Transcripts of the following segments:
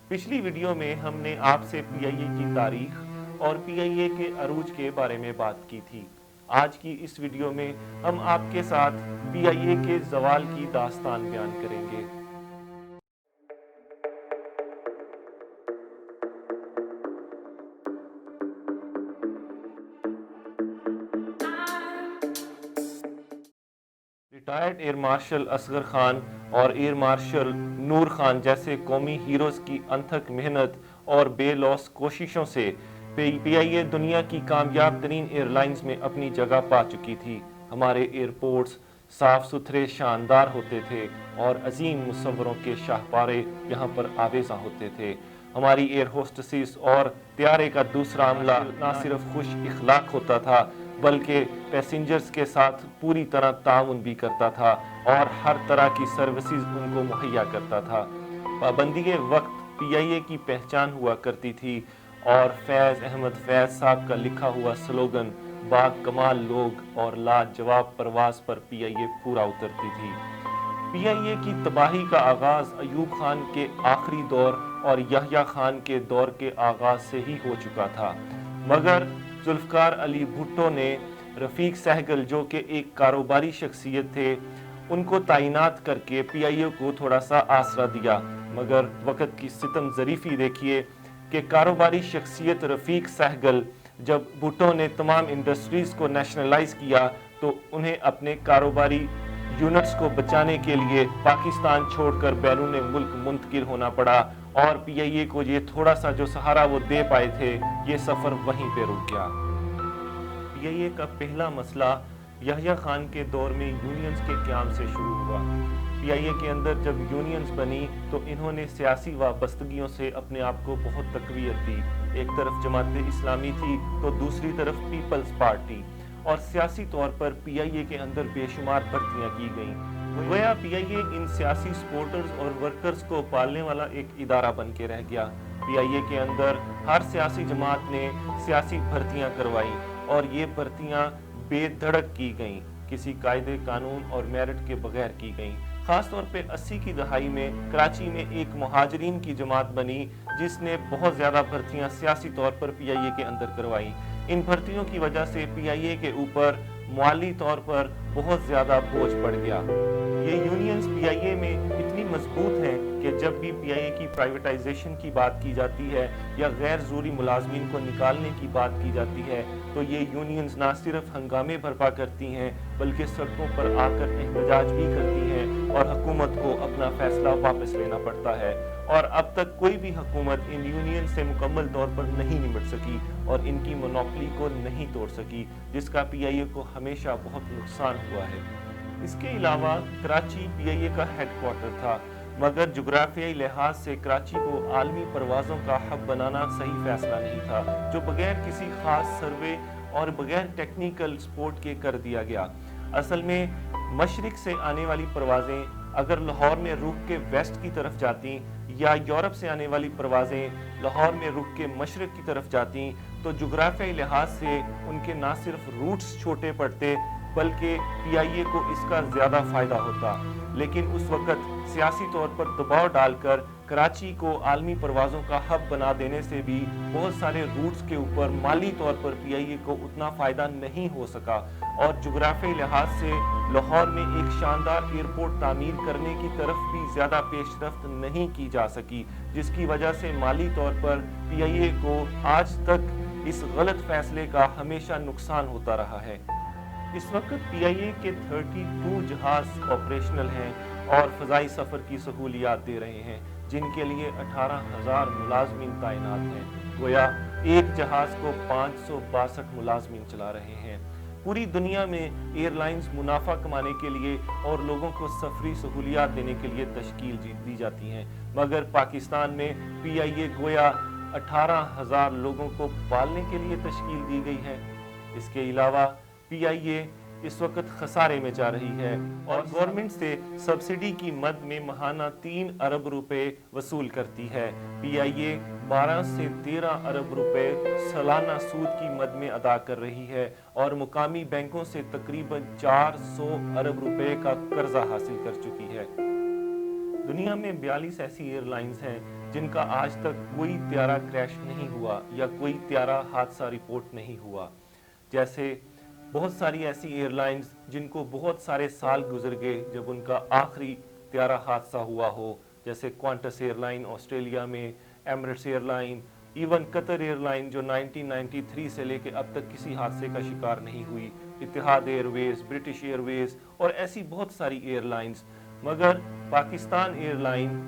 پچھلی ویڈیو میں ہم نے آپ سے پی آئی اے کی تاریخ اور پی آئی اے کے عروج کے بارے میں بات کی تھی۔ آج کی اس ویڈیو میں ہم آپ کے ساتھ پی آئی اے کے زوال کی داستان بیان کریں گے۔ Retired air marshal Asghar Khan اور ایئر مارشل نور خان جیسے قومی ہیروز کی انتھک محنت اور بے لوث کوششوں سے پی آئی اے دنیا کی کامیاب ترین ایئر لائنز میں اپنی جگہ پا چکی تھی۔ ہمارے ایئرپورٹس صاف ستھرے شاندار ہوتے تھے اور عظیم مصوروں کے شاہکارے یہاں پر آویزاں ہوتے تھے۔ ہماری ایئر ہوسٹسز اور طیارے کا دوسرا عملہ نہ صرف خوش اخلاق ہوتا تھا بلکہ پیسنجرز کے ساتھ پوری طرح تعاون بھی کرتا تھا اور ہر طرح کی سروسز ان کو مہیا کرتا تھا۔ پابندی وقت پی آئی اے کی پہچان ہوا کرتی تھی اور فیض احمد فیض صاحب کا لکھا ہوا سلوگن با کمال لوگ اور لاجواب پرواز پر پی آئی اے پورا اترتی تھی۔ پی آئی اے کی تباہی کا آغاز ایوب خان کے آخری دور اور یحییٰ خان کے دور کے آغاز سے ہی ہو چکا تھا، مگر ذوالفقار علی بھٹو نے رفیق سہگل جو کہ ایک کاروباری شخصیت تھے ان کو تعینات کر کے پی آئی اے کو تھوڑا سا آسرا دیا۔ مگر وقت کی ستم ظریفی دیکھیے کہ کاروباری شخصیت رفیق سہگل جب بھٹو نے تمام انڈسٹریز کو نیشنلائز کیا تو انہیں اپنے کاروباری یونٹس کو بچانے کے لیے پاکستان چھوڑ کر بیرون ملک منتقل ہونا پڑا اور پی آئی اے کو یہ تھوڑا سا جو سہارا وہ دے پائے تھے یہ سفر وہیں پہ رک گیا۔ پی آئی اے کا پہلا مسئلہ یحییٰ خان کے دور میں یونینز کے قیام سے شروع ہوا۔ پی آئی اے کے اندر جب یونینز بنی تو انہوں نے سیاسی وابستگیوں سے اپنے آپ کو بہت تقویت دی۔ ایک طرف جماعت اسلامی تھی تو دوسری طرف پیپلز پارٹی، اور سیاسی طور پر پی آئی اے کے اندر بے شمار بھرتیاں کی گئیں۔ گویا پی آئی اے ان سیاسی سپورٹرز اور ورکرز کو پالنے والا ایک ادارہ بن کے رہ گیا۔ پی آئی اے کے اندر ہر سیاسی جماعت نے سیاسی بھرتیاں کروائیں اور یہ بھرتیاں بے دھڑک کی گئیں، کسی قاعدے قانون اور میرٹ کے بغیر کی گئیں۔ خاص طور پہ 80 کی دہائی میں کراچی میں ایک مہاجرین کی جماعت بنی جس نے بہت زیادہ بھرتیاں سیاسی طور پر پی آئی اے کے اندر کروائیں۔ ان بھرتیوں کی وجہ سے پی آئی اے کے اوپر مالی طور پر بہت زیادہ بوجھ پڑ گیا۔ یہ یونینز پی آئی اے میں اتنی مضبوط ہیں کہ جب بھی پی آئی اے کی پرائیویٹائزیشن کی بات کی جاتی ہے یا غیر ضروری ملازمین کو نکالنے کی بات کی جاتی ہے تو یہ یونینز نہ صرف ہنگامے برپا کرتی ہیں بلکہ سڑکوں پر آ کر احتجاج بھی کرتی ہیں اور حکومت کو اپنا فیصلہ واپس لینا پڑتا ہے، اور اب تک کوئی بھی حکومت ان یونین سے مکمل طور پر نہیں نمٹ سکی اور ان کی مونوپلی کو نہیں توڑ سکی، جس کا پی آئی اے کو ہمیشہ بہت نقصان ہوا ہے۔ اس کے علاوہ کراچی پی آئی اے کا ہیڈ کوارٹر تھا، مگر جغرافیائی لحاظ سے کراچی کو عالمی پروازوں کا ہب بنانا صحیح فیصلہ نہیں تھا، جو بغیر کسی خاص سروے اور بغیر ٹیکنیکل سپورٹ کے کر دیا گیا۔ اصل میں مشرق سے آنے والی پروازیں اگر لاہور میں رک کے ویسٹ کی طرف جاتی یا یورپ سے آنے والی پروازیں لاہور میں رک کے مشرق کی طرف جاتی تو جغرافیائی لحاظ سے ان کے نہ صرف روٹس چھوٹے پڑتے بلکہ پی آئی اے کو اس کا زیادہ فائدہ ہوتا، لیکن اس وقت سیاسی طور پر دباؤ ڈال کر کراچی کو عالمی پروازوں کا ہب بنا دینے سے بھی بہت سارے روٹس کے اوپر مالی طور پر پی آئی اے کو اتنا فائدہ نہیں ہو سکا، اور جغرافیائی لحاظ سے لاہور میں ایک شاندار ایئرپورٹ تعمیر کرنے کی طرف بھی زیادہ پیش رفت نہیں کی جا سکی، جس کی وجہ سے مالی طور پر پی آئی اے کو آج تک اس غلط فیصلے کا ہمیشہ نقصان ہوتا رہا ہے۔ اس وقت پی آئی اے کے 32 جہاز آپریشنل ہیں اور فضائی سفر کی سہولیات دے رہے ہیں، جن کے لیے 18,000 ملازمین تعینات ہیں۔ گویا ایک جہاز کو 562 ملازمین چلا رہے ہیں۔ پوری دنیا میں ایئر لائنز منافع کمانے کے لیے اور لوگوں کو سفری سہولیات دینے کے لیے تشکیل دی جاتی ہیں، مگر پاکستان میں پی آئی اے گویا 18,000 لوگوں کو پالنے کے لیے تشکیل دی گئی ہے۔ اس کے علاوہ پی آئی اے اس وقت خسارے میں جا رہی ہے اور گورنمنٹ سے سبسڈی کی مد میں ماہانہ 3 ارب روپے وصول کرتی ہے۔ پی آئی اے 12 سے 13 ارب روپے سالانہ سود کی مد میں ادا کر رہی ہے اور مقامی بینکوں سے تقریباً 400 ارب روپے کا قرضہ حاصل کر چکی ہے۔ دنیا میں 42 ایسی ایئر لائنز ہیں جن کا آج تک کوئی طیارہ کریش نہیں ہوا یا کوئی طیارہ حادثہ رپورٹ نہیں ہوا. جیسے بہت ساری ایسی ایئر لائنز جن کو بہت سارے سال گزر گئے جب ان کا آخری طیارہ حادثہ ہوا ہو، جیسے کوانٹس ایئر لائن آسٹریلیا میں، ایمریٹس ایئر لائن، ایون قطر ایئر لائن جو 1993 سے لے کے اب تک کسی حادثے کا شکار نہیں ہوئی، اتحاد ایئر ویز، برٹش ایئر ویز اور ایسی بہت ساری ایئر لائنز. مگر پاکستان ایئر لائن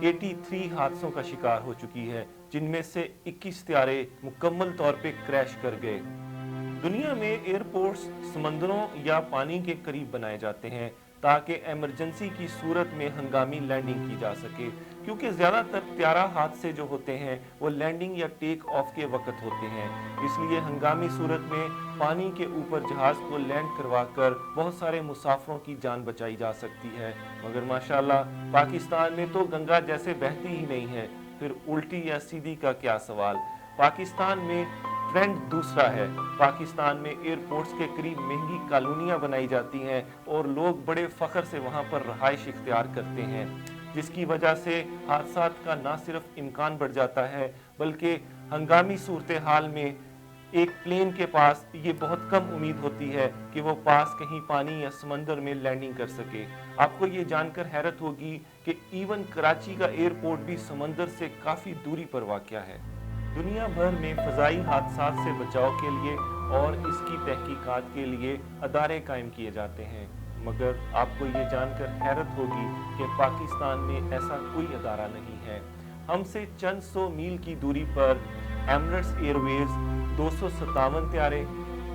83 حادثوں کا شکار ہو چکی ہے، جن میں سے 21 طیارے مکمل طور پہ کریش کر گئے. دنیا میں ایئرپورٹس سمندروں یا پانی کے قریب بنائے جاتے ہیں تاکہ ایمرجنسی کی صورت میں ہنگامی لینڈنگ کی جا سکے، کیونکہ زیادہ تر طیارہ حادثے جو ہوتے ہیں وہ لینڈنگ یا ٹیک آف کے وقت ہوتے ہیں. اس لیے ہنگامی صورت میں پانی کے اوپر جہاز کو لینڈ کروا کر بہت سارے مسافروں کی جان بچائی جا سکتی ہے. مگر ماشاءاللہ پاکستان میں تو گنگا جیسے بہتی ہی نہیں ہے، پھر الٹی یا سیدھی کا کیا سوال. پاکستان میں ٹرینڈ دوسرا ہے. پاکستان میں ایئرپورٹس کے قریب مہنگی کالونیاں بنائی جاتی ہیں اور لوگ بڑے فخر سے وہاں پر رہائش اختیار کرتے ہیں، جس کی وجہ سے حادثات کا نہ صرف امکان بڑھ جاتا ہے بلکہ ہنگامی صورتحال میں ایک پلین کے پاس یہ بہت کم امید ہوتی ہے کہ وہ پاس کہیں پانی یا سمندر میں لینڈنگ کر سکے. آپ کو یہ جان کر حیرت ہوگی کہ ایون کراچی کا ایئرپورٹ بھی سمندر سے کافی دوری پر واقع ہے. دنیا بھر میں فضائی حادثات سے بچاؤ کے لیے اور اس کی تحقیقات کے لیے ادارے قائم کیے جاتے ہیں، مگر آپ کو یہ جان کر حیرت ہوگی کہ پاکستان میں ایسا کوئی ادارہ نہیں ہے. ہم سے چند سو میل کی دوری پر ایمریٹس ایئر ویز 257 طیارے،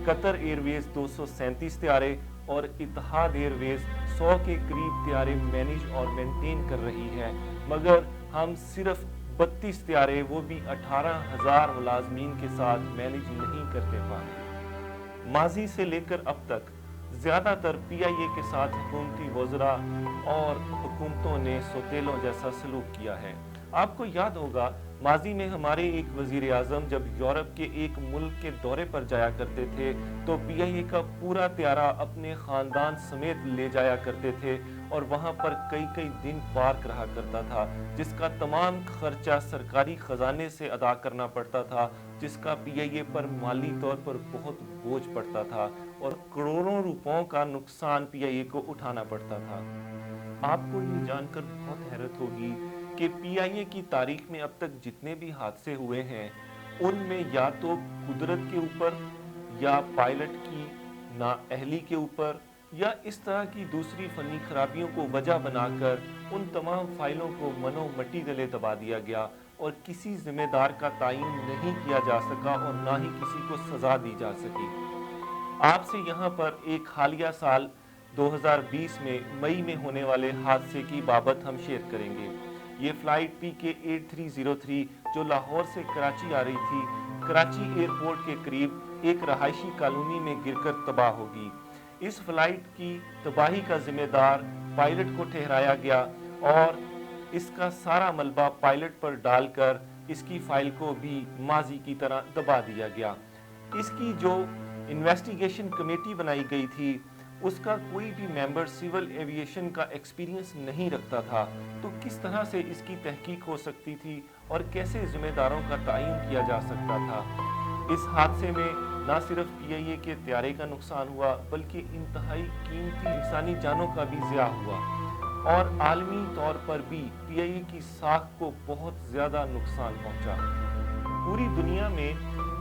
قطر ایئر ویز 237 طیارے اور اتحاد ایئر ویز 100 کے قریب طیارے مینیج اور مینٹین کر رہی ہے، مگر ہم صرف 32 طیارے، وہ بھی 18,000 ملازمین کے ساتھ مینیج نہیں کرتے پائے. ماضی سے لے کر اب تک زیادہ تر پی آئی اے کے ساتھ حکومتی وزراء اور حکومتوں نے سوتیلوں جیسا سلوک کیا ہے. آپ کو یاد ہوگا ماضی میں ہمارے ایک وزیر اعظم جب یورپ کے ایک ملک کے دورے پر جایا کرتے تھے تو پی آئی اے کا پورا طیارہ اپنے خاندان سمیت لے جایا کرتے تھے اور وہاں پر کئی دن پارک رہا کرتا تھا، جس کا تمام خرچہ سرکاری خزانے سے ادا کرنا پڑتا تھا، جس کا پی آئی اے پر مالی طور پر بہت بوجھ پڑتا تھا اور کروڑوں روپوں کا نقصان پی آئی اے کو اٹھانا پڑتا تھا. آپ کو یہ جان کر بہت حیرت ہوگی کہ پی آئی اے کی تاریخ میں اب تک جتنے بھی حادثے ہوئے ہیں ان میں یا تو قدرت کے اوپر یا پائلٹ کی نااہلی کے اوپر یا اس طرح کی دوسری فنی خرابیوں کو وجہ بنا کر ان تمام فائلوں کو منو مٹی گلے دبا دیا گیا اور کسی ذمہ دار کا تعین نہیں کیا جا سکا اور نہ ہی کسی کو سزا دی جا سکی. آپ سے یہاں پر ایک حالیہ سال 2020 میں مئی میں ہونے والے حادثے کی بابت ہم شیئر کریں گے. یہ فلائٹ پی کے 8303 جو لاہور سے کراچی آ رہی تھی، کراچی ایئرپورٹ کے قریب ایک رہائشی کالونی میں گر کر تباہ ہوگی. اس فلائٹ کی تباہی کا ذمہ دار پائلٹ کو ٹھہرایا گیا اور اس کا سارا ملبہ پائلٹ پر ڈال کر اس کی فائل کو بھی ماضی کی طرح دبا دیا گیا. اس کی جو انویسٹیگیشن کمیٹی بنائی گئی تھی اس کا کوئی بھی ممبر سول ایویشن کا ایکسپیرینس نہیں رکھتا تھا، تو کس طرح سے اس کی تحقیق ہو سکتی تھی اور کیسے ذمہ داروں کا تعین کیا جا سکتا تھا. اس حادثے میں نہ صرف پی آئی اے کے طیارے کا نقصان ہوا بلکہ انتہائی قیمتی انسانی جانوں کا بھی ضیاع ہوا اور عالمی طور پر بھی پی آئی اے کی ساکھ کو بہت زیادہ نقصان پہنچا. پوری دنیا میں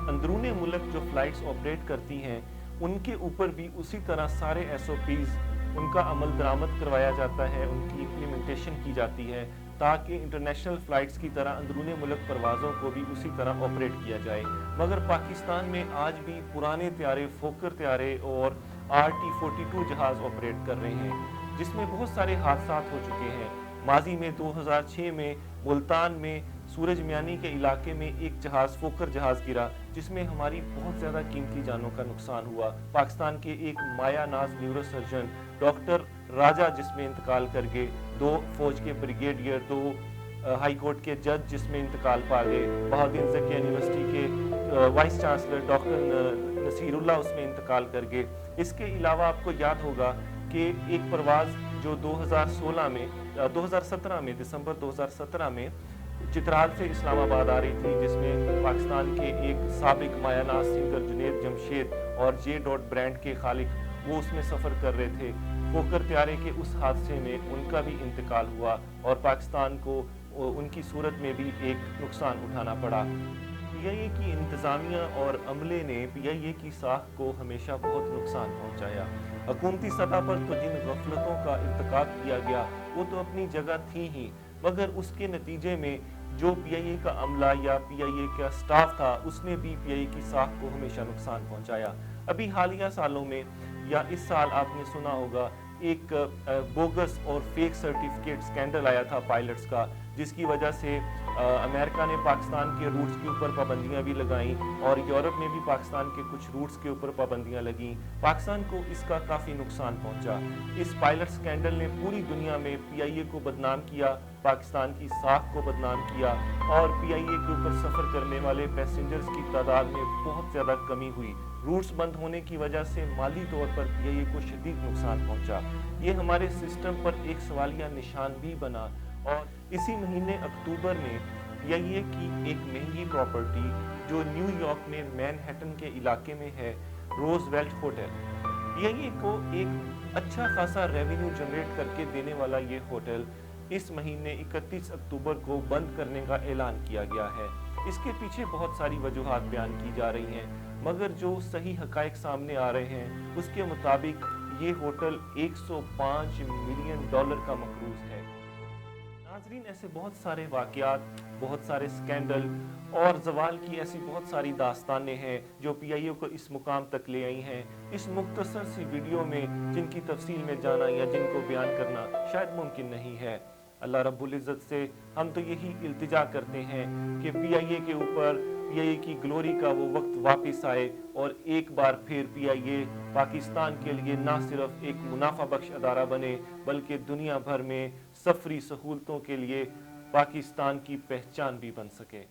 اندرون ملک جو فلائٹس آپریٹ کرتی ہیں ان کے اوپر بھی اسی طرح سارے ایس او پیز ان کا عمل درآمد کروایا جاتا ہے، ان کی امپلیمنٹیشن کی جاتی ہے تاکہ انٹرنیشنل فلائٹس کی طرح اندرون ملک پروازوں کو بھی اسی طرح آپریٹ کیا جائے. مگر پاکستان میں آج بھی پرانے طیارے، فوکر طیارے اور RT-42 جہاز آپریٹ کر رہے ہیں، جس میں بہت سارے حادثات ہو چکے ہیں. ماضی میں 2006 میں ملتان میں سورج میانی کے علاقے میں ایک جہاز، فوکر جہاز گرا جس میں ہماری بہت زیادہ قیمتی جانوں کا نقصان ہوا. پاکستان کے ایک مایا ناز نیورو سرجن ڈاکٹر راجہ جس میں انتقال کر گئے، 2 فوج کے بریگیڈیئر، 2 ہائی کورٹ کے جج جس میں انتقال پا گئے، بہاؤالدین زکی یونیورسٹی کے وائس چانسلر ڈاکٹر نصیر اللہ اس میں انتقال کر گئے. اس کے علاوہ آپ کو یاد ہوگا کہ ایک پرواز جو 2017 میں دسمبر 2017 میں چترال سے اسلام آباد آ رہی تھی، جس میں پاکستان کے ایک سابق مایہ ناز سنگر جنید جمشید اور جے ڈاٹ برانڈ کے خالق وہ اس میں سفر کر رہے تھے۔ فوکر طیارے کے اس حادثے میں ان کا بھی انتقال ہوا اور پاکستان کو ان کی صورت میں بھی ایک نقصان اٹھانا پڑا۔ پی آئی اے کی انتظامیہ اور عملے نے پی آئی اے کی ساکھ کو ہمیشہ بہت نقصان پہنچایا۔ حکومتی سطح پر تو جن غفلتوں کا ارتکاب کیا گیا وہ تو اپنی جگہ تھی ہی، مگر اس کے نتیجے میں جو پی آئی اے کا عملہ یا پی آئی اے کا سٹاف تھا اس نے بھی پی آئی اے کی ساکھ کو ہمیشہ نقصان پہنچایا۔ ابھی حالیہ سالوں میں یا اس سال آپ نے سنا ہوگا ایک بوگس اور فیک سرٹیفکیٹ سکینڈل آیا تھا پائلٹس کا، جس کی وجہ سے امریکہ نے پاکستان کے روٹس کے اوپر پابندیاں بھی لگائیں اور یورپ میں بھی پاکستان کے کچھ روٹس کے اوپر پابندیاں لگیں۔ پاکستان کو اس کا کافی نقصان پہنچا۔ اس پائلٹ سکینڈل نے پوری دنیا میں پی آئی اے کو بدنام کیا، پاکستان کی ساکھ کو بدنام کیا اور پی آئی اے کے اوپر سفر کرنے والے پیسنجرز کی تعداد میں بہت زیادہ کمی ہوئی۔ روٹس بند ہونے کی وجہ سے مالی طور پر پی آئی اے کو شدید نقصان پہنچا۔ یہ ہمارے سسٹم پر ایک سوالیہ نشان بھی بنا اور اسی مہینے اکتوبر میں پی آئی اے کی ایک مہنگی پراپرٹی جو نیو یارک میں مین ہیٹن کے علاقے میں ہے، روز ویلٹ ہوٹل، پی آئی اے کو ایک اچھا خاصا ریونیو جنریٹ کر کے دینے والا یہ ہوٹل اس مہینے 31 اکتوبر کو بند کرنے کا اعلان کیا گیا ہے۔ اس کے پیچھے بہت ساری وجوہات بیان کی جا رہی ہیں، مگر جو صحیح حقائق سامنے آ رہے ہیں اس کے مطابق یہ ہوٹل $105 ملین کا مقروض ہے۔ ناظرین، ایسے بہت سارے واقعات، بہت سارے سکینڈل اور زوال کی ایسی بہت ساری داستانیں ہیں جو پی آئی اے کو اس مقام تک لے آئی ہیں۔ اس مختصر سی ویڈیو میں جن کی تفصیل میں جانا یا جن کو بیان کرنا شاید ممکن نہیں ہے۔ اللہ رب العزت سے ہم تو یہی التجا کرتے ہیں کہ پی آئی اے کے اوپر پی آئی اے کی گلوری کا وہ وقت واپس آئے اور ایک بار پھر پی آئی اے پاکستان کے لیے نہ صرف ایک منافع بخش ادارہ بنے بلکہ دنیا بھر میں سفری سہولتوں کے لیے پاکستان کی پہچان بھی بن سکے۔